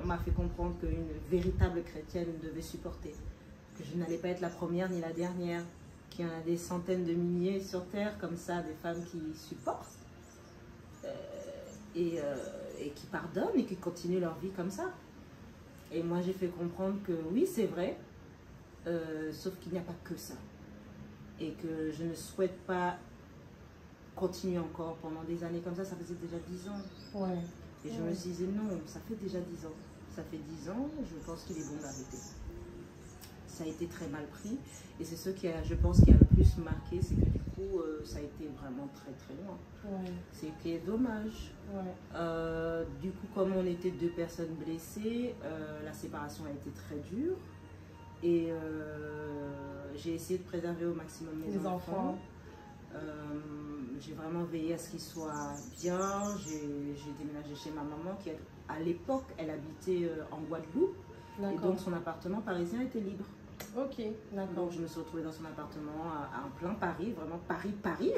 on m'a fait comprendre qu'une véritable chrétienne devait supporter. Que je n'allais pas être la première ni la dernière. Qu'il y en a des centaines de milliers sur Terre, comme ça, des femmes qui supportent. Et qui pardonnent et qui continuent leur vie comme ça. Et moi, j'ai fait comprendre que oui, c'est vrai, sauf qu'il n'y a pas que ça. Et que je ne souhaite pas continuer encore pendant des années comme ça. Ça faisait déjà 10 ans. Ouais. Et je me disais, non, ça fait déjà 10 ans. Ça fait 10 ans, je pense qu'il est bon d'arrêter. Ça a été très mal pris. Et c'est ce qui a, je pense, qui a le plus marqué, c'est que du coup, ça a été vraiment très très loin. Ouais. C'est qui est dommage. Ouais. Du coup, comme on était 2 personnes blessées, la séparation a été très dure. Et j'ai essayé de préserver au maximum mes enfants. J'ai vraiment veillé à ce qu'ils soient bien. J'ai déménagé chez ma maman qui, à l'époque, elle habitait en Guadeloupe. Et donc, son appartement parisien était libre. Ok, d'accord. Donc, je me suis retrouvée dans son appartement en plein Paris, vraiment Paris.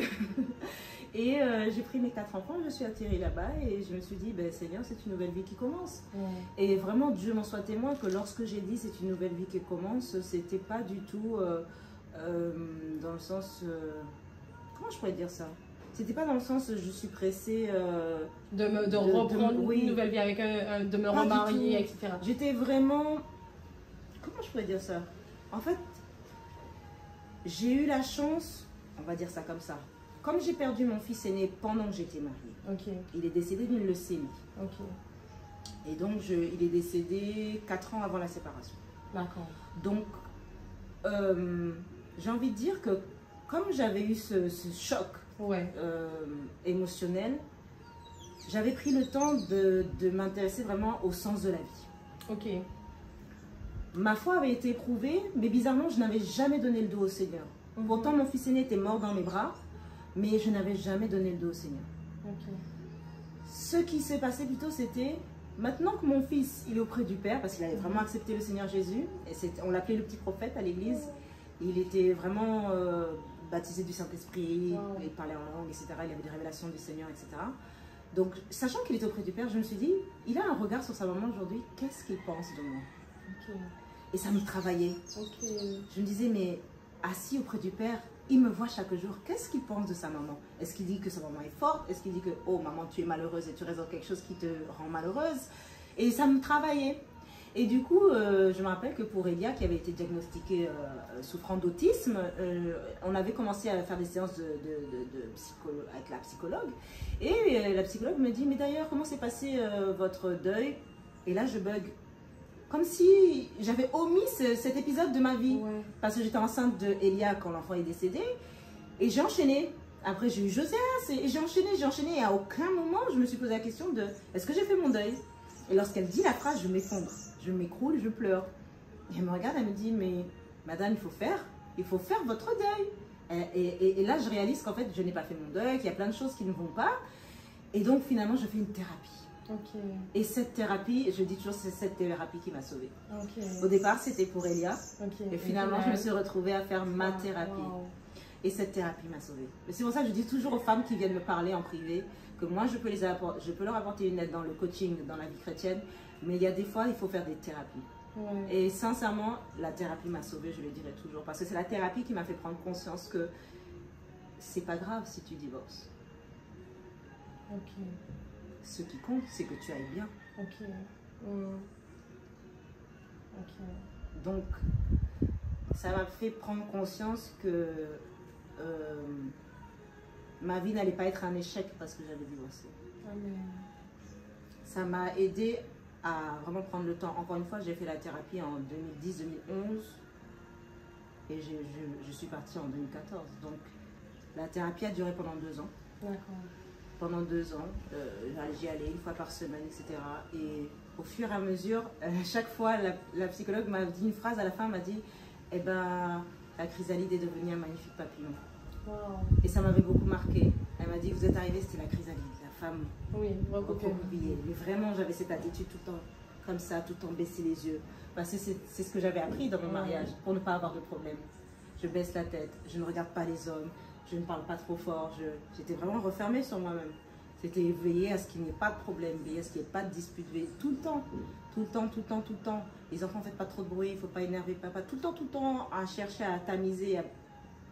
Et j'ai pris mes 4 enfants, je suis atterrie là-bas et je me suis dit, ben, Seigneur, c'est une nouvelle vie qui commence. Ouais. Et vraiment, Dieu m'en soit témoin que lorsque j'ai dit c'est une nouvelle vie qui commence, c'était pas du tout dans le sens... comment je pourrais dire ça? C'était pas dans le sens je suis pressée de reprendre oui, une nouvelle vie avec de me pas remarier, etc. J'étais vraiment... Comment je pourrais dire ça? En fait, j'ai eu la chance, on va dire ça comme ça. Comme j'ai perdu mon fils aîné pendant que j'étais mariée, Ok. il est décédé d'une leucémie. Ok. Et donc, il est décédé 4 ans avant la séparation. D'accord. Donc, j'ai envie de dire que comme j'avais eu ce choc Ouais. émotionnel, j'avais pris le temps de m'intéresser vraiment au sens de la vie. Ok. Ma foi avait été éprouvée, mais bizarrement, je n'avais jamais donné le dos au Seigneur. Pourtant, mon fils aîné était mort dans mes bras, mais je n'avais jamais donné le dos au Seigneur. Ok. Ce qui s'est passé plutôt, c'était, maintenant que mon fils, il est auprès du Père, parce qu'il avait vraiment accepté le Seigneur Jésus, et on l'appelait le petit prophète à l'église, il était vraiment baptisé du Saint-Esprit, il parlait en langue, etc. Il avait des révélations du Seigneur, etc. Donc, sachant qu'il était auprès du Père, je me suis dit, il a un regard sur sa maman aujourd'hui, qu'est-ce qu'il pense de moi? Ok. Et ça me travaillait. Ok. Je me disais, mais assis auprès du Père, il me voit chaque jour. Qu'est-ce qu'il pense de sa maman? Est-ce qu'il dit que sa maman est forte? Est-ce qu'il dit que, oh maman, tu es malheureuse et tu résous quelque chose qui te rend malheureuse? Et ça me travaillait. Et du coup, je me rappelle que pour Elia, qui avait été diagnostiquée souffrant d'autisme, on avait commencé à faire des séances avec la psychologue. Et la psychologue me dit, mais d'ailleurs, comment s'est passé votre deuil? Et là, je bug. Comme si j'avais omis cet épisode de ma vie. Ouais. Parce que j'étais enceinte de Elia quand l'enfant est décédé. Et j'ai enchaîné. Après, j'ai eu Josias. Et j'ai enchaîné. Et à aucun moment, je me suis posé la question de est-ce que j'ai fait mon deuil? Et lorsqu'elle dit la phrase, je m'effondre. Je m'écroule, je pleure. Et elle me regarde, elle me dit, mais madame, il faut faire votre deuil. Et là, je réalise qu'en fait, je n'ai pas fait mon deuil, qu'il y a plein de choses qui ne vont pas. Et donc, finalement, je fais une thérapie. Okay. Et cette thérapie, je dis toujours, c'est cette thérapie qui m'a sauvée. Okay. Au départ, c'était pour Elia. Okay. Et finalement, je me suis retrouvée à faire ma thérapie. Wow. Et cette thérapie m'a sauvée. C'est pour ça que je dis toujours aux femmes qui viennent me parler en privé que moi, je peux leur apporter une aide dans le coaching, dans la vie chrétienne. Mais il y a des fois, il faut faire des thérapies. Ouais. Et sincèrement, la thérapie m'a sauvée, je le dirai toujours. Parce que c'est la thérapie qui m'a fait prendre conscience que c'est pas grave si tu divorces. Ok. Ce qui compte, c'est que tu ailles bien. Ok. Ok. Donc, ça m'a fait prendre conscience que ma vie n'allait pas être un échec parce que j'avais divorcé. Amen. Ça m'a aidé à vraiment prendre le temps. Encore une fois, j'ai fait la thérapie en 2010-2011 et je suis partie en 2014. Donc, la thérapie a duré pendant 2 ans. D'accord. Pendant 2 ans, j'y allais 1 fois par semaine, etc. Et au fur et à mesure, chaque fois, la psychologue m'a dit une phrase à la fin, m'a dit, eh ben, la chrysalide est devenue un magnifique papillon. Wow. Et ça m'avait beaucoup marqué. Elle m'a dit, vous êtes arrivée, c'était la chrysalide, la femme recroquevillée. Mais vraiment, j'avais cette attitude tout le temps, comme ça, tout le temps baisser les yeux. Parce que c'est ce que j'avais appris dans mon mariage, pour ne pas avoir de problème. Je baisse la tête, je ne regarde pas les hommes. Je ne parle pas trop fort, j'étais vraiment refermée sur moi-même. C'était veiller à ce qu'il n'y ait pas de problème, veiller à ce qu'il n'y ait pas de dispute, veiller tout le temps, tout le temps, tout le temps, tout le temps. Les enfants, faites pas trop de bruit, il ne faut pas énerver papa, tout le temps à chercher à tamiser,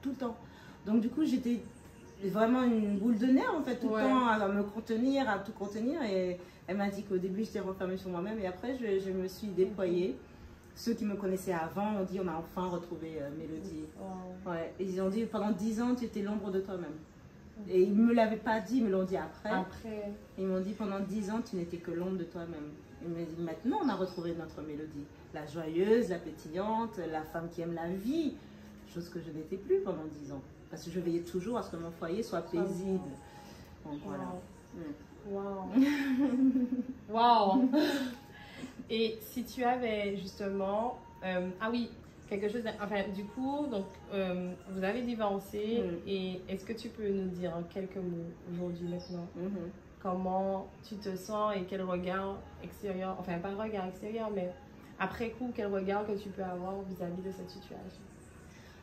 tout le temps. Donc du coup, j'étais vraiment une boule de nerfs en fait, tout le temps à me contenir, à tout contenir. Et elle m'a dit qu'au début, j'étais renfermée sur moi-même et après, je me suis déployée. Ceux qui me connaissaient avant ont dit on a enfin retrouvé Mélodie. Ouais, ils ont dit pendant 10 ans, tu étais l'ombre de toi-même. Et ils ne me l'avaient pas dit, ils me l'ont dit après. Ils m'ont dit pendant 10 ans, tu n'étais que l'ombre de toi-même. Ils m'ont dit maintenant, on a retrouvé notre Mélodie. La joyeuse, la pétillante, la femme qui aime la vie. Chose que je n'étais plus pendant 10 ans. Parce que je veillais toujours à ce que mon foyer soit paisible. Donc voilà. Waouh. Et si tu avais justement... ah oui, quelque chose... Enfin, du coup, donc, vous avez divorcé. Et est-ce que tu peux nous dire en quelques mots aujourd'hui, maintenant, comment tu te sens et quel regard extérieur... Enfin, pas regard extérieur, mais après coup, quel regard que tu peux avoir vis-à-vis de cette situation?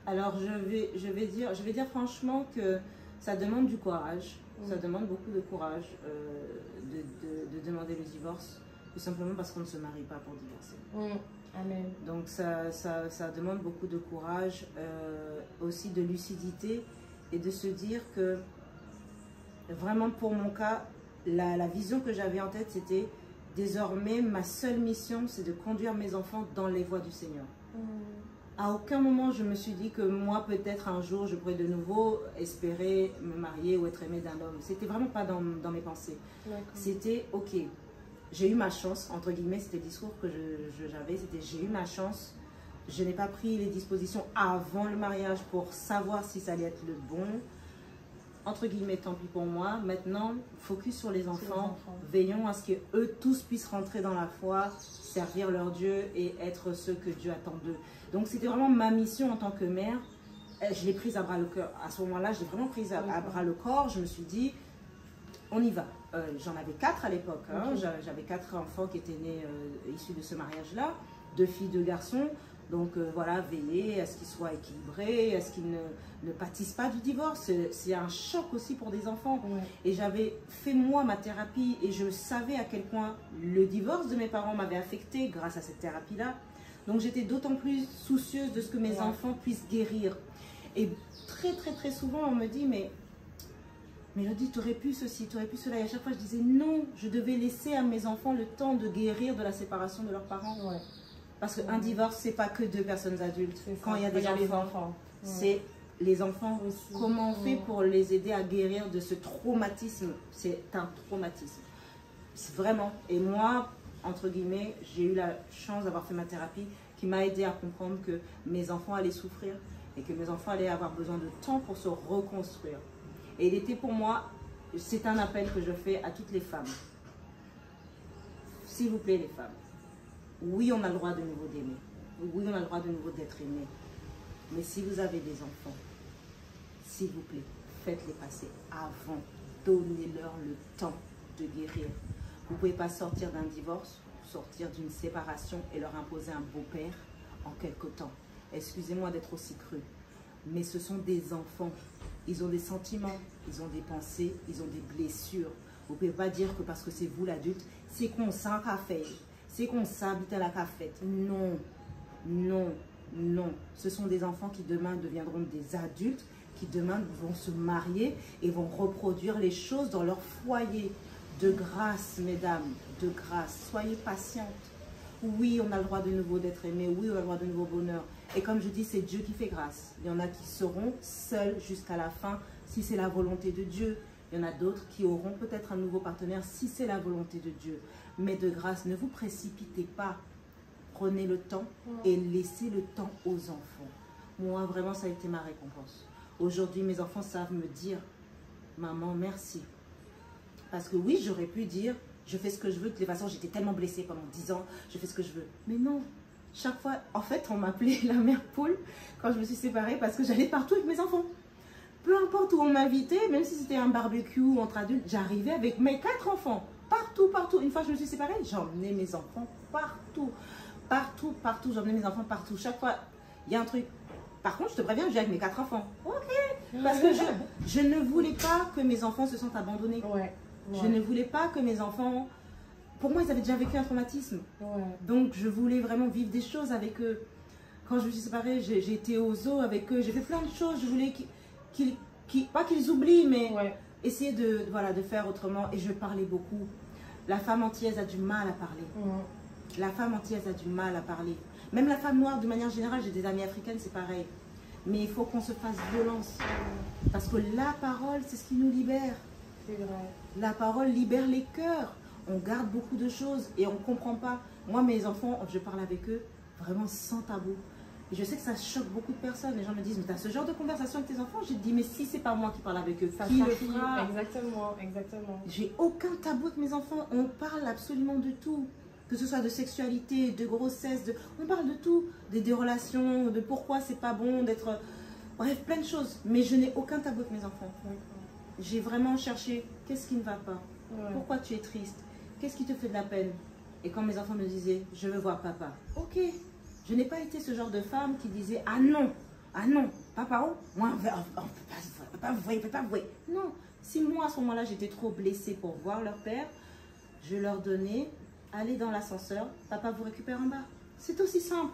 Alors, je vais dire franchement que ça demande du courage. Ça demande beaucoup de courage de demander le divorce. Tout simplement parce qu'on ne se marie pas pour divorcer. Amen. Donc ça demande beaucoup de courage, aussi de lucidité et de se dire que vraiment pour mon cas, la vision que j'avais en tête c'était désormais ma seule mission c'est de conduire mes enfants dans les voies du Seigneur. À aucun moment je me suis dit que moi peut-être un jour je pourrais de nouveau espérer me marier ou être aimée d'un homme. C'était vraiment pas dans mes pensées. C'était ok. J'ai eu ma chance, entre guillemets, c'était le discours que j'avais, c'était j'ai eu ma chance, je n'ai pas pris les dispositions avant le mariage pour savoir si ça allait être le bon, entre guillemets, tant pis pour moi. Maintenant, focus sur les enfants, veillons à ce qu'eux tous puissent rentrer dans la foi, servir leur Dieu et être ceux que Dieu attend d'eux. Donc c'était vraiment ma mission en tant que mère, je l'ai prise à bras le corps. À ce moment-là, je l'ai vraiment prise à bras le corps, je me suis dit, on y va. J'en avais 4 à l'époque. J'avais 4 enfants qui étaient nés issus de ce mariage-là, 2 filles, 2 garçons. Donc voilà, veiller à ce qu'ils soient équilibrés, à ce qu'ils ne pâtissent pas du divorce. C'est un choc aussi pour des enfants. Et j'avais fait moi ma thérapie et je savais à quel point le divorce de mes parents m'avait affectée grâce à cette thérapie-là. Donc j'étais d'autant plus soucieuse de ce que mes enfants puissent guérir. Et très souvent on me dit mais Mélodie, tu aurais pu ceci, tu aurais pu cela. Et à chaque fois, je disais non, je devais laisser à mes enfants le temps de guérir de la séparation de leurs parents. Parce qu'un divorce, c'est pas que 2 personnes adultes. Quand il y a des enfants, c'est les enfants. Comment on fait pour les aider à guérir de ce traumatisme? C'est un traumatisme. C'est vraiment. Et moi, entre guillemets, j'ai eu la chance d'avoir fait ma thérapie qui m'a aidé à comprendre que mes enfants allaient souffrir et que mes enfants allaient avoir besoin de temps pour se reconstruire. Et il était pour moi, c'est un appel que je fais à toutes les femmes. S'il vous plaît les femmes, oui on a le droit de nouveau d'aimer, oui on a le droit de nouveau d'être aimé, mais si vous avez des enfants, s'il vous plaît, faites-les passer avant, donnez-leur le temps de guérir. Vous ne pouvez pas sortir d'un divorce, sortir d'une séparation et leur imposer un beau-père en quelque temps. Excusez-moi d'être aussi cru, mais ce sont des enfants. Ils ont des sentiments, ils ont des pensées, ils ont des blessures. Vous ne pouvez pas dire que parce que c'est vous l'adulte, c'est qu'on sent qu'à faire, c'est qu'on s'habite à la cafette. Non, non, non. Ce sont des enfants qui demain deviendront des adultes, qui demain vont se marier et vont reproduire les choses dans leur foyer. De grâce, mesdames, de grâce, soyez patientes. Oui, on a le droit de nouveau d'être aimé, oui, on a le droit de nouveau bonheur. Et comme je dis, c'est Dieu qui fait grâce. Il y en a qui seront seuls jusqu'à la fin, si c'est la volonté de Dieu. Il y en a d'autres qui auront peut-être un nouveau partenaire, si c'est la volonté de Dieu. Mais de grâce, ne vous précipitez pas. Prenez le temps et laissez le temps aux enfants. Moi, vraiment, ça a été ma récompense. Aujourd'hui, mes enfants savent me dire, maman, merci. Parce que oui, j'aurais pu dire, je fais ce que je veux. De toute façon, j'étais tellement blessée pendant 10 ans, je fais ce que je veux. Mais non. Chaque fois, en fait, on m'appelait la mère poule quand je me suis séparée parce que j'allais partout avec mes enfants. Peu importe où on m'invitait, même si c'était un barbecue entre adultes, j'arrivais avec mes 4 enfants. Partout, partout. Une fois que je me suis séparée, j'emmenais mes enfants partout. Partout, partout. J'emmenais mes enfants partout. Chaque fois, il y a un truc. Par contre, je te préviens, je viens avec mes 4 enfants. Ok. Parce que je ne voulais pas que mes enfants se sentent abandonnés. Ouais. Je ne voulais pas que mes enfants... Pour moi, ils avaient déjà vécu un traumatisme. Ouais. Donc, je voulais vraiment vivre des choses avec eux. Quand je me suis séparée, j'ai été au zoo avec eux. J'ai fait plein de choses. Je voulais pas qu'ils oublient, mais Ouais. essayer de, voilà, de faire autrement. Et je parlais beaucoup. La femme antillaise a du mal à parler. La femme antillaise a du mal à parler. Même la femme noire, de manière générale, j'ai des amies africaines, c'est pareil. Mais il faut qu'on se fasse violence. Parce que la parole, c'est ce qui nous libère. C'est vrai. La parole libère les cœurs. On garde beaucoup de choses et on ne comprend pas. Moi, mes enfants, je parle avec eux vraiment sans tabou. Et je sais que ça choque beaucoup de personnes. Les gens me disent, mais tu as ce genre de conversation avec tes enfants? J'ai dit, mais si c'est pas moi qui parle avec eux, Ça qui le s'affiche. fera? Exactement, exactement. J'ai aucun tabou avec mes enfants. On parle absolument de tout. Que ce soit de sexualité, de grossesse, on parle de tout. Des relations, de pourquoi c'est pas bon d'être... Bref, plein de choses. Mais je n'ai aucun tabou avec mes enfants. J'ai vraiment cherché, qu'est-ce qui ne va pas? Ouais. Pourquoi tu es triste? Qu'est-ce qui te fait de la peine? Et quand mes enfants me disaient, je veux voir papa. Ok. Je n'ai pas été ce genre de femme qui disait, ah non, papa, oh, moi, on peut pas vous voir. Non. Si moi, à ce moment-là, j'étais trop blessée pour voir leur père, je leur donnais, allez dans l'ascenseur, papa vous récupère en bas. C'est aussi simple.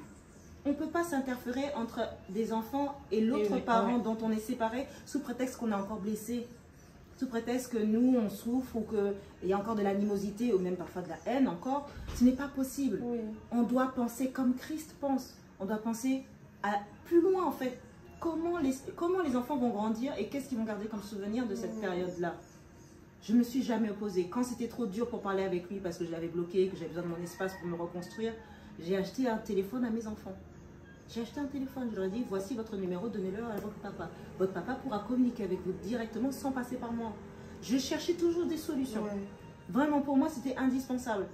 On ne peut pas s'interférer entre des enfants et l'autre parent dont on est séparé sous prétexte qu'on est encore blessé. Sous prétexte que nous, on souffre ou qu'il y a encore de l'animosité ou même parfois de la haine encore. Ce n'est pas possible. Oui. On doit penser comme Christ pense. On doit penser plus loin en fait. Comment les enfants vont grandir et qu'est-ce qu'ils vont garder comme souvenir de cette période-là? Je ne me suis jamais opposée. Quand c'était trop dur pour parler avec lui parce que je l'avais bloqué, que j'avais besoin de mon espace pour me reconstruire, j'ai acheté un téléphone à mes enfants. J'ai acheté un téléphone, je leur ai dit, voici votre numéro, donnez-le à votre papa. Votre papa pourra communiquer avec vous directement sans passer par moi. Je cherchais toujours des solutions. Ouais. Vraiment, pour moi, c'était indispensable.